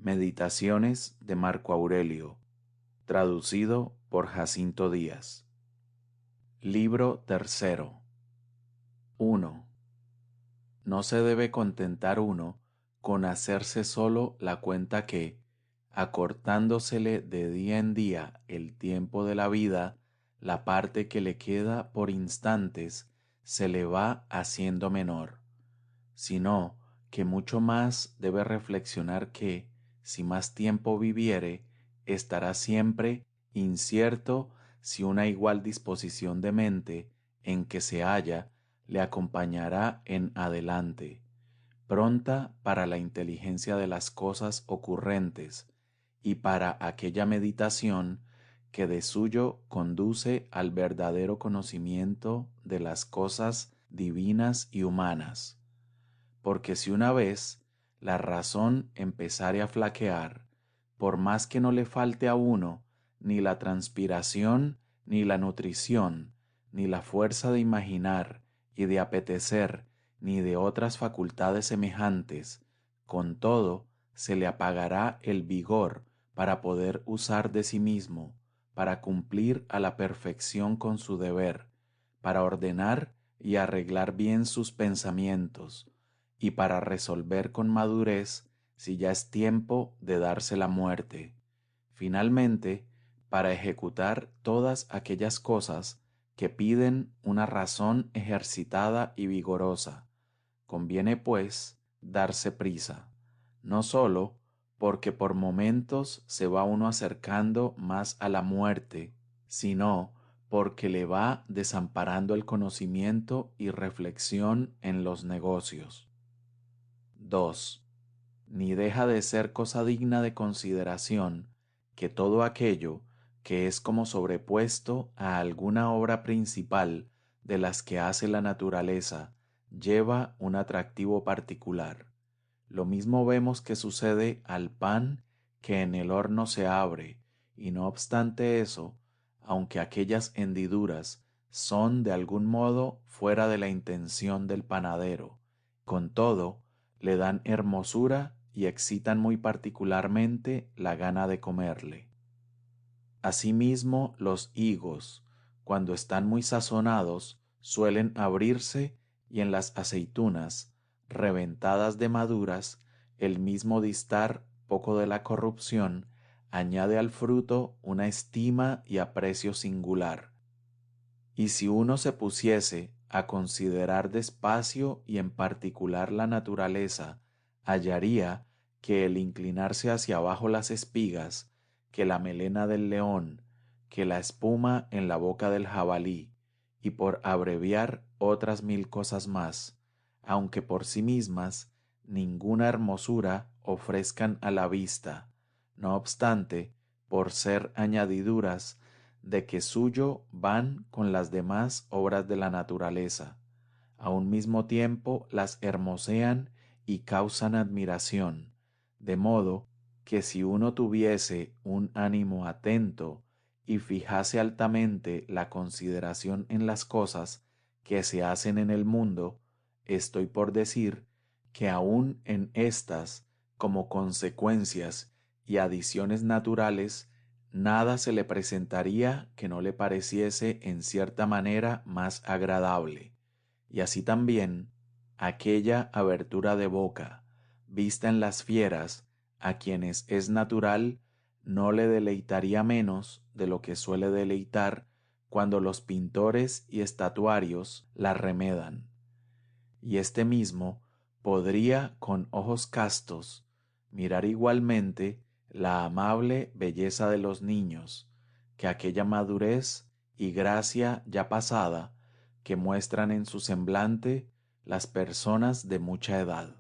Meditaciones de Marco Aurelio, traducido por Jacinto Díaz. Libro tercero. 1. No se debe contentar uno con hacerse solo la cuenta que, acortándosele de día en día el tiempo de la vida, la parte que le queda por instantes se le va haciendo menor, sino que mucho más debe reflexionar que, si más tiempo viviere, estará siempre incierto si una igual disposición de mente en que se halla le acompañará en adelante, pronta para la inteligencia de las cosas ocurrentes y para aquella meditación que de suyo conduce al verdadero conocimiento de las cosas divinas y humanas. Porque si una vez la razón empezare a flaquear, por más que no le falte a uno ni la transpiración, ni la nutrición, ni la fuerza de imaginar y de apetecer, ni de otras facultades semejantes, con todo se le apagará el vigor para poder usar de sí mismo, para cumplir a la perfección con su deber, para ordenar y arreglar bien sus pensamientos, y para resolver con madurez si ya es tiempo de darse la muerte. Finalmente, para ejecutar todas aquellas cosas que piden una razón ejercitada y vigorosa. Conviene, pues, darse prisa, no sólo porque por momentos se va uno acercando más a la muerte, sino porque le va desamparando el conocimiento y reflexión en los negocios. 2. Ni deja de ser cosa digna de consideración que todo aquello que es como sobrepuesto a alguna obra principal de las que hace la naturaleza lleva un atractivo particular. Lo mismo vemos que sucede al pan que en el horno se abre, y no obstante eso, aunque aquellas hendiduras son de algún modo fuera de la intención del panadero, con todo le dan hermosura y excitan muy particularmente la gana de comerle. Asimismo, los higos, cuando están muy sazonados, suelen abrirse, y en las aceitunas, reventadas de maduras, el mismo distar poco de la corrupción añade al fruto una estima y aprecio singular. Y si uno se pusiese a considerar despacio y en particular la naturaleza, hallaría que el inclinarse hacia abajo las espigas, que la melena del león, que la espuma en la boca del jabalí, y por abreviar otras 1000 cosas más, aunque por sí mismas ninguna hermosura ofrezcan a la vista, no obstante, por ser añadiduras de que suyo van con las demás obras de la naturaleza, a un mismo tiempo las hermosean y causan admiración, de modo que si uno tuviese un ánimo atento y fijase altamente la consideración en las cosas que se hacen en el mundo, estoy por decir que aun en estas, como consecuencias y adiciones naturales, nada se le presentaría que no le pareciese en cierta manera más agradable, y así también aquella abertura de boca, vista en las fieras, a quienes es natural, no le deleitaría menos de lo que suele deleitar cuando los pintores y estatuarios la remedan. Y este mismo podría con ojos castos mirar igualmente la amable belleza de los niños, que aquella madurez y gracia ya pasada que muestran en su semblante las personas de mucha edad.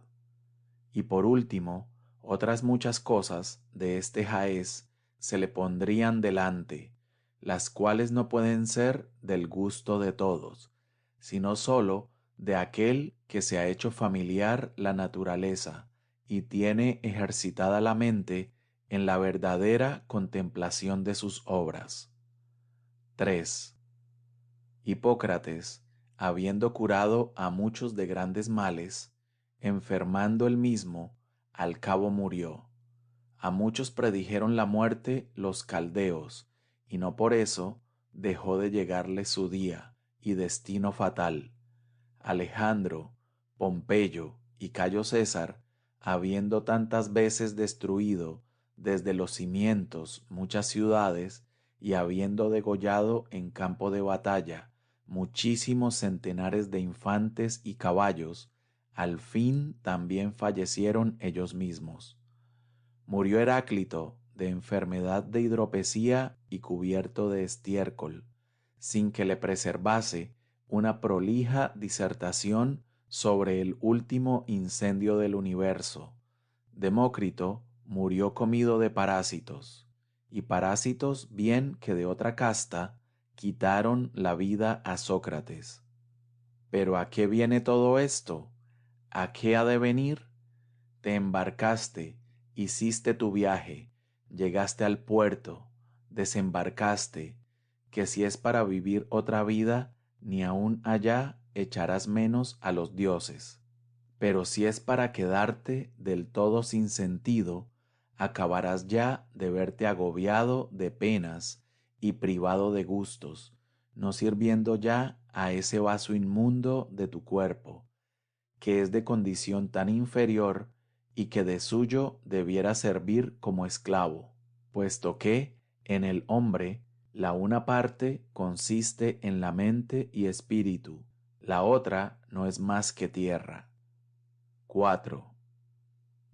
Y por último, otras muchas cosas de este jaez se le pondrían delante, las cuales no pueden ser del gusto de todos, sino sólo de aquel que se ha hecho familiar la naturaleza y tiene ejercitada la mente en la verdadera contemplación de sus obras. 3. Hipócrates, habiendo curado a muchos de grandes males, enfermando él mismo, al cabo murió. A muchos predijeron la muerte los caldeos, y no por eso dejó de llegarle su día y destino fatal. Alejandro, Pompeyo y Cayo César, habiendo tantas veces destruido desde los cimientos muchas ciudades, y habiendo degollado en campo de batalla muchísimos centenares de infantes y caballos, al fin también fallecieron ellos mismos. Murió Heráclito de enfermedad de hidropesía y cubierto de estiércol, sin que le preservase una prolija disertación sobre el último incendio del universo. Demócrito murió comido de parásitos, y parásitos bien que de otra casta quitaron la vida a Sócrates. ¿Pero a qué viene todo esto? ¿A qué ha de venir? Te embarcaste, hiciste tu viaje, llegaste al puerto, desembarcaste, que si es para vivir otra vida, ni aun allá echarás menos a los dioses. Pero si es para quedarte del todo sin sentido, acabarás ya de verte agobiado de penas y privado de gustos, no sirviendo ya a ese vaso inmundo de tu cuerpo, que es de condición tan inferior y que de suyo debiera servir como esclavo, puesto que en el hombre la una parte consiste en la mente y espíritu, la otra no es más que tierra. 4.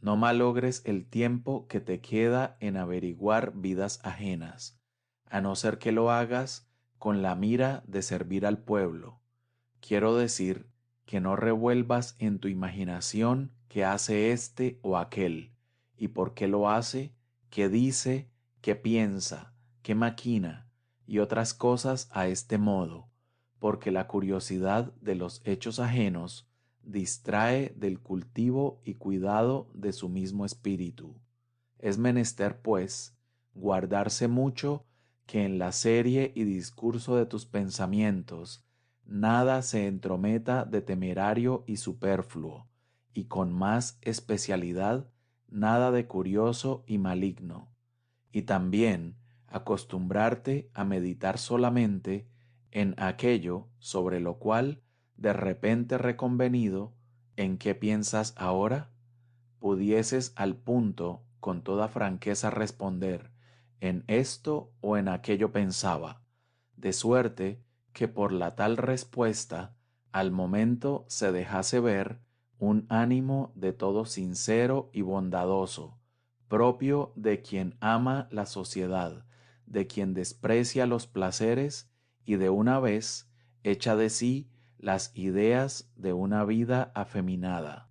No malogres el tiempo que te queda en averiguar vidas ajenas, a no ser que lo hagas con la mira de servir al pueblo. Quiero decir que no revuelvas en tu imaginación qué hace este o aquel, y por qué lo hace, qué dice, qué piensa, qué maquina, y otras cosas a este modo, porque la curiosidad de los hechos ajenos distrae del cultivo y cuidado de su mismo espíritu. Es menester, pues, guardarse mucho que en la serie y discurso de tus pensamientos nada se entrometa de temerario y superfluo, y con más especialidad nada de curioso y maligno, y también acostumbrarte a meditar solamente en aquello sobre lo cual de repente reconvenido, ¿en qué piensas ahora? Pudieses al punto con toda franqueza responder, en esto o en aquello pensaba, de suerte que por la tal respuesta al momento se dejase ver un ánimo de todo sincero y bondadoso, propio de quien ama la sociedad, de quien desprecia los placeres y de una vez echa de sí las ideas de una vida afeminada,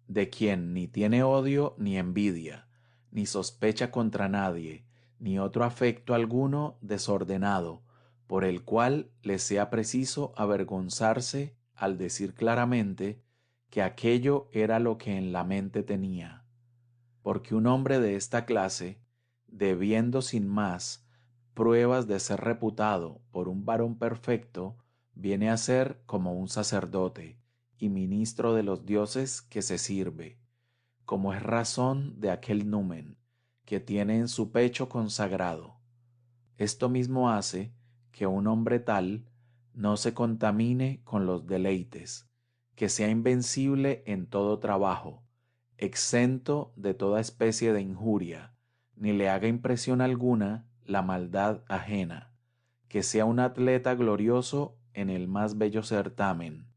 de quien ni tiene odio ni envidia, ni sospecha contra nadie, ni otro afecto alguno desordenado, por el cual le sea preciso avergonzarse al decir claramente que aquello era lo que en la mente tenía. Porque un hombre de esta clase, debiendo sin más pruebas de ser reputado por un varón perfecto, viene a ser como un sacerdote y ministro de los dioses que se sirve, como es razón de aquel numen que tiene en su pecho consagrado. Esto mismo hace que un hombre tal no se contamine con los deleites, que sea invencible en todo trabajo, exento de toda especie de injuria, ni le haga impresión alguna la maldad ajena, que sea un atleta glorioso en el más bello certamen,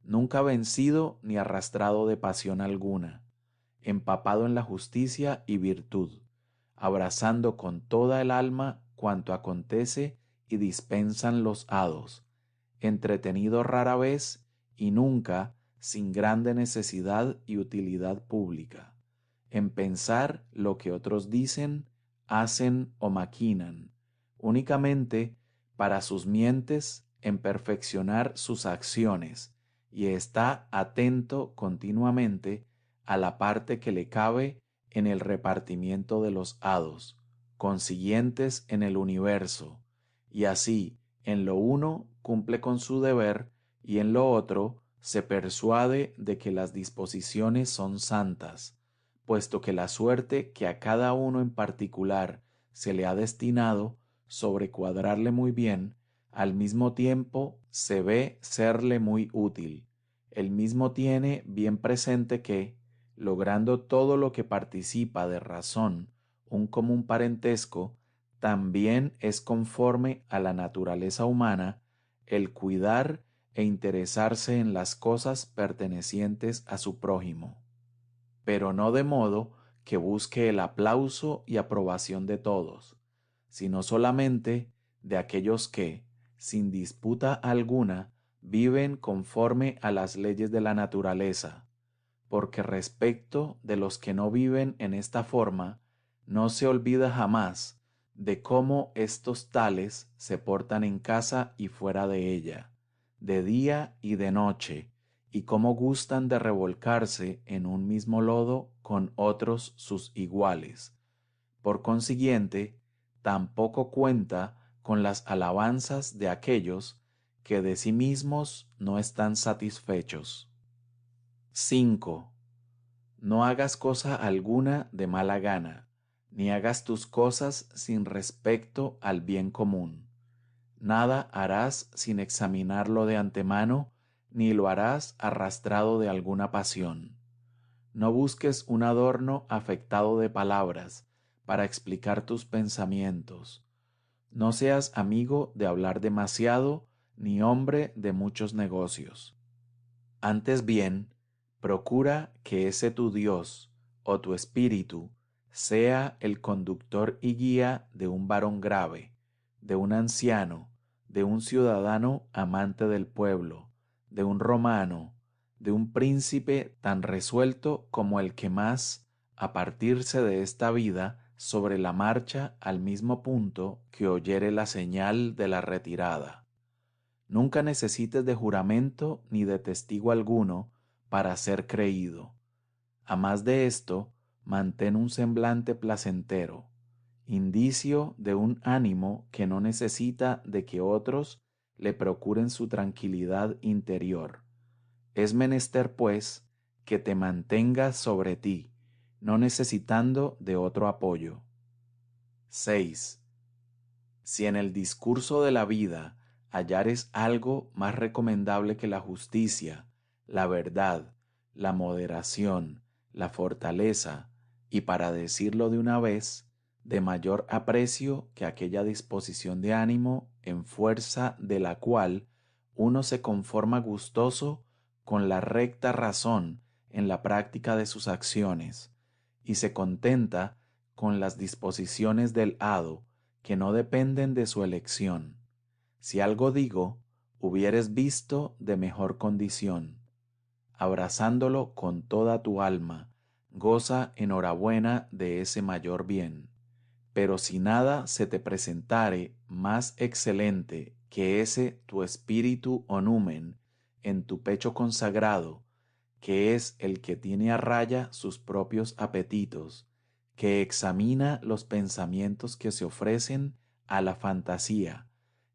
nunca vencido ni arrastrado de pasión alguna, empapado en la justicia y virtud, abrazando con toda el alma cuanto acontece y dispensan los hados, entretenido rara vez y nunca sin grande necesidad y utilidad pública, en pensar lo que otros dicen, hacen o maquinan, únicamente para sus mientes en perfeccionar sus acciones, y está atento continuamente a la parte que le cabe en el repartimiento de los hados, consiguientes en el universo, y así en lo uno cumple con su deber y en lo otro se persuade de que las disposiciones son santas, puesto que la suerte que a cada uno en particular se le ha destinado sobre cuadrarle muy bien, al mismo tiempo se ve serle muy útil. El mismo tiene bien presente que, logrando todo lo que participa de razón un común parentesco, también es conforme a la naturaleza humana el cuidar e interesarse en las cosas pertenecientes a su prójimo, pero no de modo que busque el aplauso y aprobación de todos, sino solamente de aquellos que, sin disputa alguna, viven conforme a las leyes de la naturaleza, porque respecto de los que no viven en esta forma, no se olvida jamás de cómo estos tales se portan en casa y fuera de ella, de día y de noche, y cómo gustan de revolcarse en un mismo lodo con otros sus iguales. Por consiguiente, tampoco cuenta con las alabanzas de aquellos que de sí mismos no están satisfechos. 5. No hagas cosa alguna de mala gana, ni hagas tus cosas sin respecto al bien común. Nada harás sin examinarlo de antemano, ni lo harás arrastrado de alguna pasión. No busques un adorno afectado de palabras para explicar tus pensamientos. No seas amigo de hablar demasiado, ni hombre de muchos negocios. Antes bien, procura que ese tu Dios o tu espíritu sea el conductor y guía de un varón grave, de un anciano, de un ciudadano amante del pueblo, de un romano, de un príncipe tan resuelto como el que más, a partirse de esta vida, sobre la marcha al mismo punto que oyere la señal de la retirada. Nunca necesites de juramento ni de testigo alguno para ser creído. A más de esto, mantén un semblante placentero, indicio de un ánimo que no necesita de que otros le procuren su tranquilidad interior. Es menester, pues, que te mantengas sobre ti, no necesitando de otro apoyo. 6. Si en el discurso de la vida hallares algo más recomendable que la justicia, la verdad, la moderación, la fortaleza, y para decirlo de una vez, de mayor aprecio que aquella disposición de ánimo en fuerza de la cual uno se conforma gustoso con la recta razón en la práctica de sus acciones, y se contenta con las disposiciones del hado, que no dependen de su elección. Si algo digo, hubieres visto de mejor condición. Abrazándolo con toda tu alma, goza enhorabuena de ese mayor bien. Pero si nada se te presentare más excelente que ese tu espíritu o numen en tu pecho consagrado, que es el que tiene a raya sus propios apetitos, que examina los pensamientos que se ofrecen a la fantasía,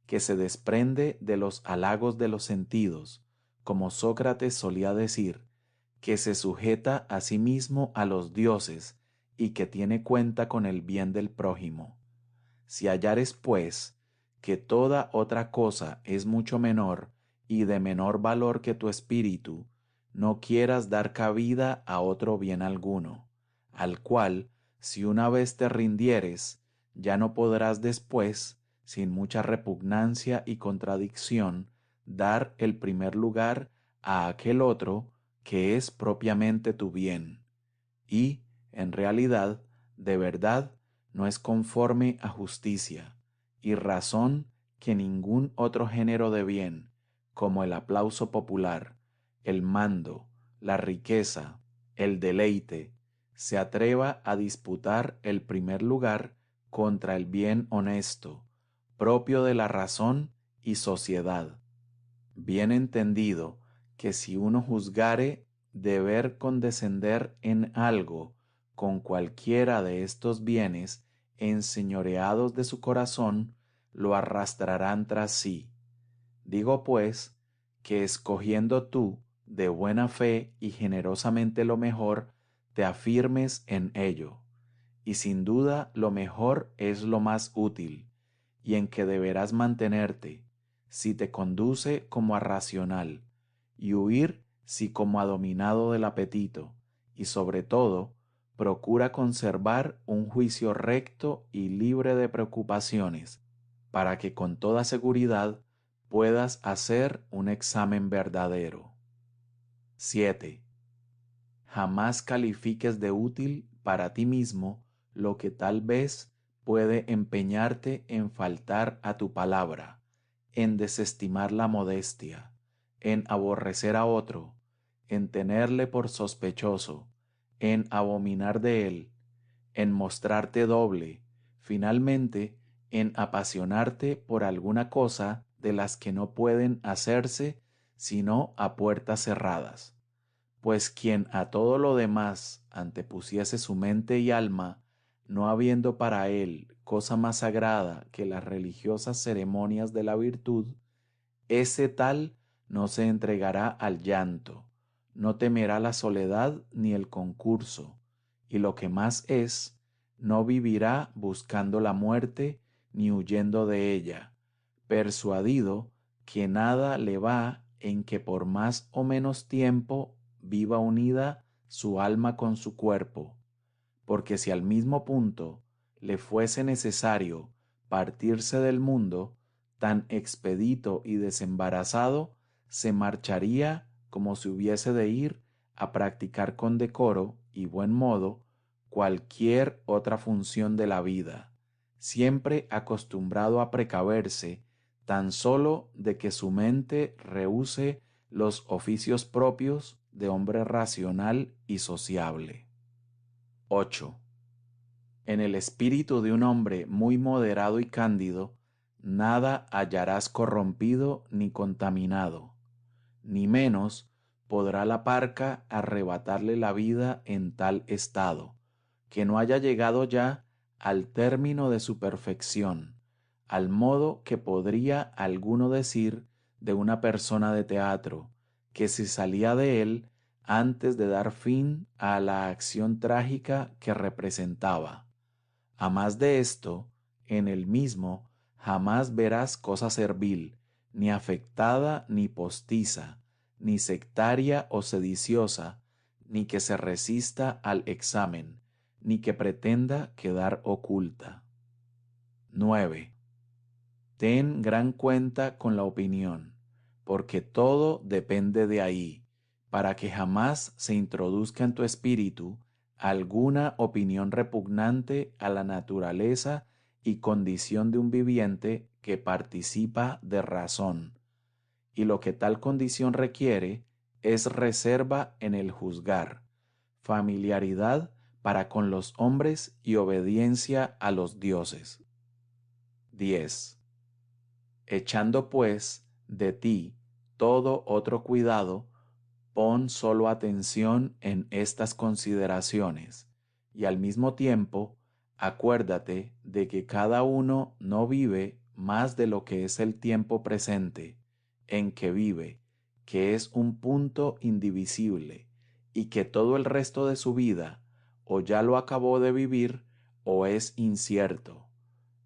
que se desprende de los halagos de los sentidos, como Sócrates solía decir, que se sujeta a sí mismo a los dioses y que tiene cuenta con el bien del prójimo. Si hallares, pues, que toda otra cosa es mucho menor y de menor valor que tu espíritu, no quieras dar cabida a otro bien alguno, al cual, si una vez te rindieres, ya no podrás después, sin mucha repugnancia y contradicción, dar el primer lugar a aquel otro que es propiamente tu bien, y, en realidad, de verdad, no es conforme a justicia, y razón que ningún otro género de bien, como el aplauso popular, el mando, la riqueza, el deleite, se atreva a disputar el primer lugar contra el bien honesto, propio de la razón y sociedad. Bien entendido que si uno juzgare deber condescender en algo con cualquiera de estos bienes enseñoreados de su corazón, lo arrastrarán tras sí. Digo pues, que escogiendo tú de buena fe y generosamente lo mejor, te afirmes en ello, y sin duda lo mejor es lo más útil, y en que deberás mantenerte, si te conduce como a racional, y huir si como a dominado del apetito, y sobre todo, procura conservar un juicio recto y libre de preocupaciones, para que con toda seguridad puedas hacer un examen verdadero. 7. Jamás califiques de útil para ti mismo lo que tal vez puede empeñarte en faltar a tu palabra, en desestimar la modestia, en aborrecer a otro, en tenerle por sospechoso, en abominar de él, en mostrarte doble, finalmente en apasionarte por alguna cosa de las que no pueden hacerse sino a puertas cerradas. Pues quien a todo lo demás antepusiese su mente y alma, no habiendo para él cosa más sagrada que las religiosas ceremonias de la virtud, ese tal no se entregará al llanto, no temerá la soledad ni el concurso, y lo que más es, no vivirá buscando la muerte ni huyendo de ella, persuadido que nada le va en que por más o menos tiempo viva unida su alma con su cuerpo, porque si al mismo punto le fuese necesario partirse del mundo, tan expedito y desembarazado, se marcharía como si hubiese de ir a practicar con decoro y buen modo cualquier otra función de la vida, siempre acostumbrado a precaverse tan solo de que su mente rehúse los oficios propios de hombre racional y sociable. 8. En el espíritu de un hombre muy moderado y cándido, nada hallarás corrompido ni contaminado, ni menos podrá la parca arrebatarle la vida en tal estado, que no haya llegado ya al término de su perfección, al modo que podría alguno decir de una persona de teatro, que se salía de él antes de dar fin a la acción trágica que representaba. A más de esto, en el mismo jamás verás cosa servil, ni afectada ni postiza, ni sectaria o sediciosa, ni que se resista al examen, ni que pretenda quedar oculta. 9. Ten gran cuenta con la opinión, porque todo depende de ahí, para que jamás se introduzca en tu espíritu alguna opinión repugnante a la naturaleza y condición de un viviente que participa de razón. Y lo que tal condición requiere es reserva en el juzgar, familiaridad para con los hombres y obediencia a los dioses. 10. Echando pues de ti todo otro cuidado, pon solo atención en estas consideraciones, y al mismo tiempo acuérdate de que cada uno no vive más de lo que es el tiempo presente, en que vive, que es un punto indivisible, y que todo el resto de su vida o ya lo acabó de vivir o es incierto.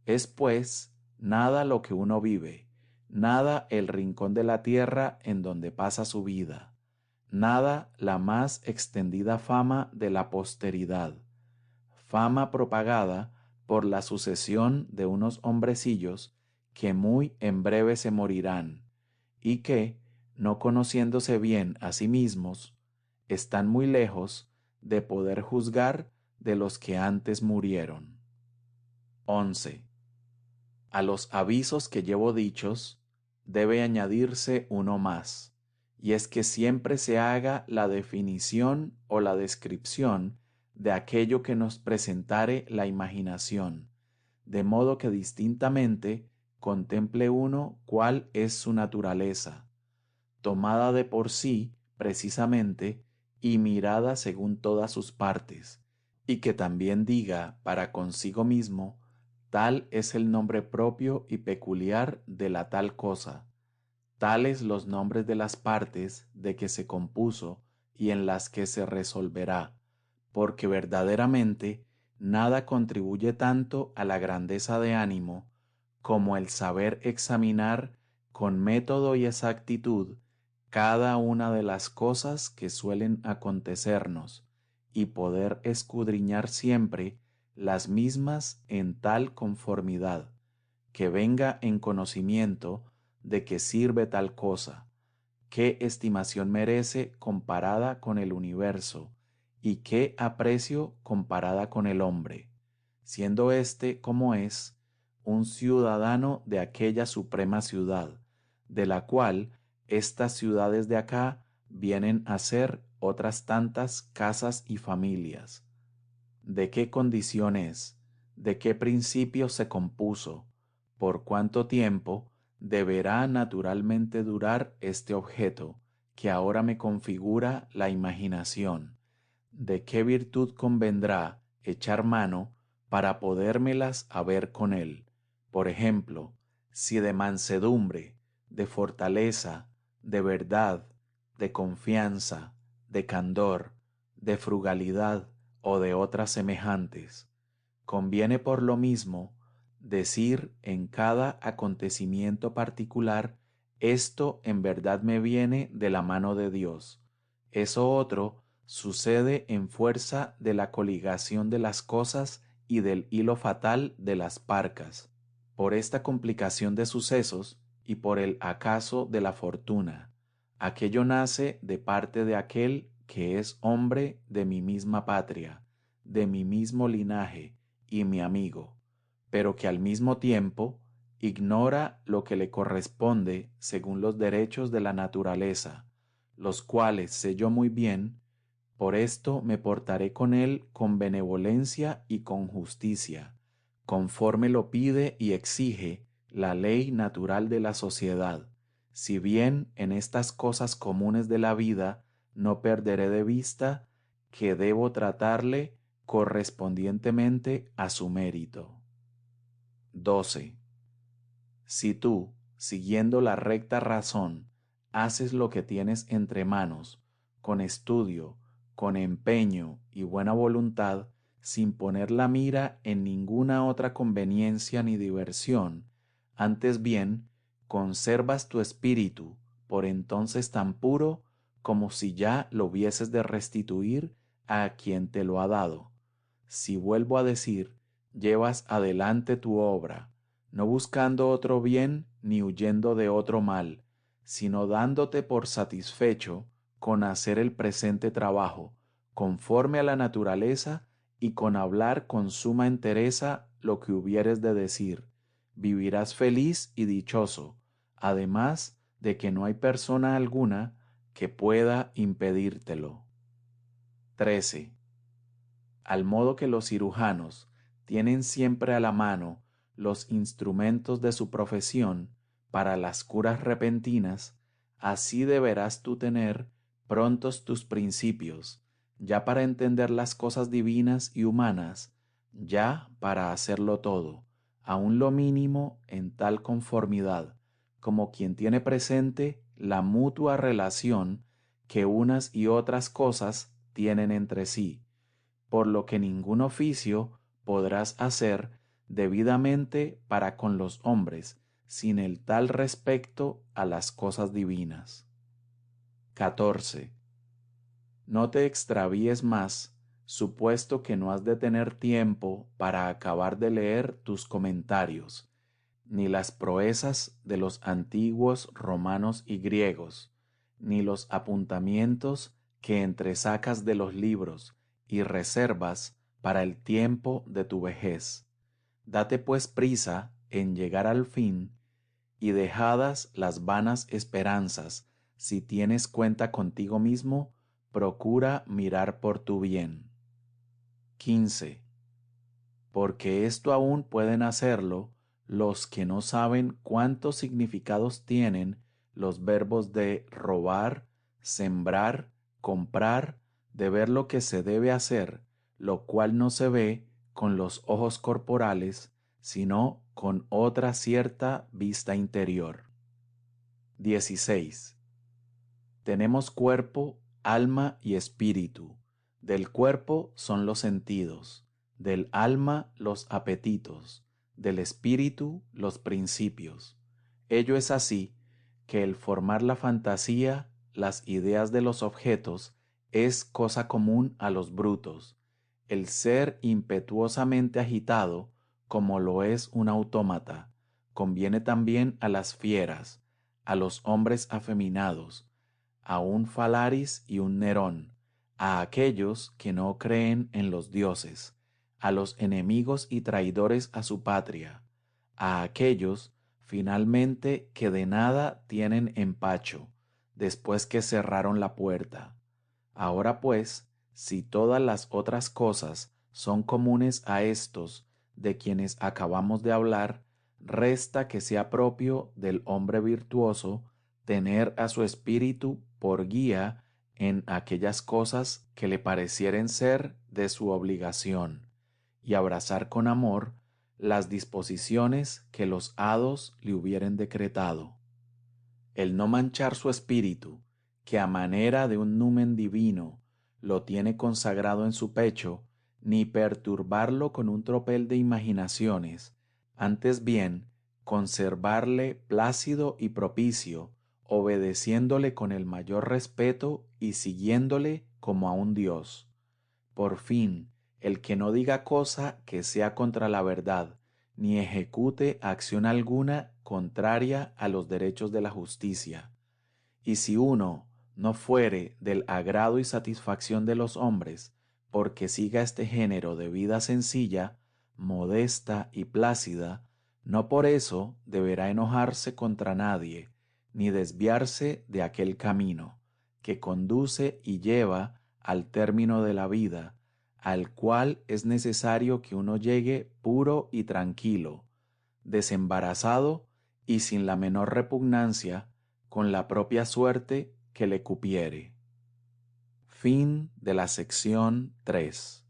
Es pues nada lo que uno vive, nada el rincón de la tierra en donde pasa su vida, nada la más extendida fama de la posteridad, fama propagada por la sucesión de unos hombrecillos que muy en breve se morirán, y que, no conociéndose bien a sí mismos, están muy lejos de poder juzgar de los que antes murieron. 11. A los avisos que llevo dichos debe añadirse uno más, y es que siempre se haga la definición o la descripción de aquello que nos presentare la imaginación, de modo que distintamente contemple uno cuál es su naturaleza, tomada de por sí precisamente y mirada según todas sus partes, y que también diga para consigo mismo: tal es el nombre propio y peculiar de la tal cosa, tales los nombres de las partes de que se compuso y en las que se resolverá, porque verdaderamente nada contribuye tanto a la grandeza de ánimo como el saber examinar con método y exactitud cada una de las cosas que suelen acontecernos y poder escudriñar siempre las mismas en tal conformidad, que venga en conocimiento de que sirve tal cosa, qué estimación merece comparada con el universo y qué aprecio comparada con el hombre, siendo éste como es, un ciudadano de aquella suprema ciudad, de la cual estas ciudades de acá vienen a ser otras tantas casas y familias. ¿De qué condición es? ¿De qué principio se compuso? ¿Por cuánto tiempo deberá naturalmente durar este objeto que ahora me configura la imaginación? ¿De qué virtud convendrá echar mano para podérmelas haber con él? Por ejemplo, si de mansedumbre, de fortaleza, de verdad, de confianza, de candor, de frugalidad o de otras semejantes. Conviene por lo mismo decir en cada acontecimiento particular: esto en verdad me viene de la mano de Dios. Eso otro sucede en fuerza de la coligación de las cosas y del hilo fatal de las parcas, por esta complicación de sucesos y por el acaso de la fortuna. Aquello nace de parte de aquel que es hombre de mi misma patria, de mi mismo linaje y mi amigo, pero que al mismo tiempo ignora lo que le corresponde según los derechos de la naturaleza, los cuales sé yo muy bien. Por esto me portaré con él con benevolencia y con justicia, conforme lo pide y exige la ley natural de la sociedad, si bien en estas cosas comunes de la vida no perderé de vista que debo tratarle correspondientemente a su mérito. 12. Si tú, siguiendo la recta razón, haces lo que tienes entre manos, con estudio, con empeño y buena voluntad, sin poner la mira en ninguna otra conveniencia ni diversión, antes bien, conservas tu espíritu por entonces tan puro como si ya lo hubieses de restituir a quien te lo ha dado. Si vuelvo a decir, llevas adelante tu obra, no buscando otro bien ni huyendo de otro mal, sino dándote por satisfecho con hacer el presente trabajo, conforme a la naturaleza y con hablar con suma entereza lo que hubieres de decir, vivirás feliz y dichoso, además de que no hay persona alguna que pueda impedírtelo. 13. Al modo que los cirujanos tienen siempre a la mano los instrumentos de su profesión para las curas repentinas, así deberás tú tener prontos tus principios, ya para entender las cosas divinas y humanas, ya para hacerlo todo, aun lo mínimo en tal conformidad, como quien tiene presente la mutua relación que unas y otras cosas tienen entre sí, por lo que ningún oficio podrás hacer debidamente para con los hombres sin el tal respecto a las cosas divinas. 14. No te extravíes más, supuesto que no has de tener tiempo para acabar de leer tus comentarios, ni las proezas de los antiguos romanos y griegos, ni los apuntamientos que entresacas de los libros y reservas para el tiempo de tu vejez. Date pues prisa en llegar al fin, y dejadas las vanas esperanzas, si tienes cuenta contigo mismo, procura mirar por tu bien. 15. Porque esto aún pueden hacerlo los que no saben cuántos significados tienen los verbos de robar, sembrar, comprar, de ver lo que se debe hacer, lo cual no se ve con los ojos corporales, sino con otra cierta vista interior. 16. Tenemos cuerpo, alma y espíritu, Del cuerpo son los sentidos, del alma los apetitos, del espíritu los principios. Ello es así que el formar la fantasía, las ideas de los objetos, es cosa común a los brutos. El ser impetuosamente agitado, como lo es un autómata, conviene también a las fieras, a los hombres afeminados, a un Falaris y un Nerón, a aquellos que no creen en los dioses, a los enemigos y traidores a su patria, a aquellos, finalmente, que de nada tienen empacho, después que cerraron la puerta. Ahora pues, si todas las otras cosas son comunes a estos de quienes acabamos de hablar, resta que sea propio del hombre virtuoso tener a su espíritu por guía en aquellas cosas que le parecieren ser de su obligación, y abrazar con amor las disposiciones que los hados le hubieren decretado. El no manchar su espíritu, que a manera de un numen divino lo tiene consagrado en su pecho, ni perturbarlo con un tropel de imaginaciones, antes bien conservarle plácido y propicio, obedeciéndole con el mayor respeto y siguiéndole como a un Dios. Por fin, el que no diga cosa que sea contra la verdad, ni ejecute acción alguna contraria a los derechos de la justicia. Y si uno no fuere del agrado y satisfacción de los hombres, porque siga este género de vida sencilla, modesta y plácida, no por eso deberá enojarse contra nadie, ni desviarse de aquel camino que conduce y lleva al término de la vida, al cual es necesario que uno llegue puro y tranquilo, desembarazado y sin la menor repugnancia con la propia suerte que le cupiere. Fin de la sección 3.